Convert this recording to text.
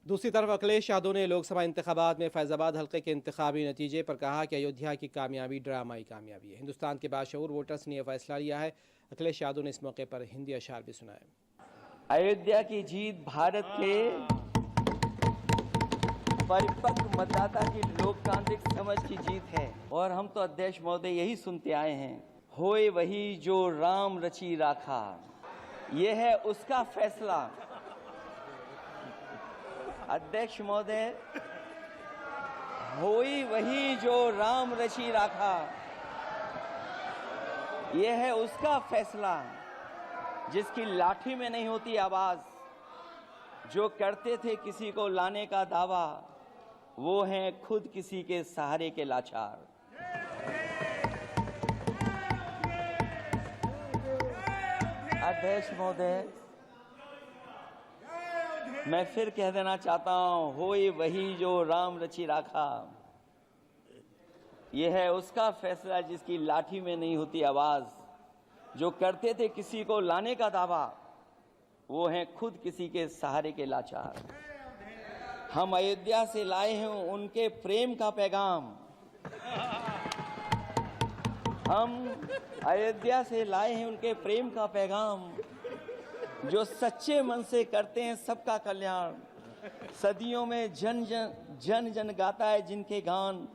दूसरी तरफ अखिलेश यादव ने लोकसभा इंतखाबात में फैज़ाबाद हल्के के इंतखाबी नतीजे पर कहा कि अयोध्या की कामयाबी ड्रामाई कामयाबी है। हिंदुस्तान के बाशऊर वोटर्स ने यह फैसला लिया है। अखिलेश यादव ने इस मौके पर हिंदी अशार भी सुनाए। अयोध्या की जीत भारत के परिपक्व मतदाता की लोकतांत्रिक समझ की जीत है और हम तो अध्यक्ष महोदय यही सुनते आए हैं, होए वही जो राम रची राखा। ये है उसका फैसला। अध्यक्ष महोदय, होई वही जो राम रची राखा, यह है उसका फैसला जिसकी लाठी में नहीं होती आवाज, जो करते थे किसी को लाने का दावा, वो हैं खुद किसी के सहारे के लाचार। अध्यक्ष महोदय, मैं फिर कह देना चाहता हूं, होए वही जो राम रची राखा, यह है उसका फैसला जिसकी लाठी में नहीं होती आवाज, जो करते थे किसी को लाने का दावा, वो हैं खुद किसी के सहारे के लाचार। हम अयोध्या से लाए हैं उनके प्रेम का पैगाम, हम अयोध्या से लाए हैं उनके प्रेम का पैगाम, जो सच्चे मन से करते हैं सबका कल्याण। सदियों में जन जन गाता है जिनके गान,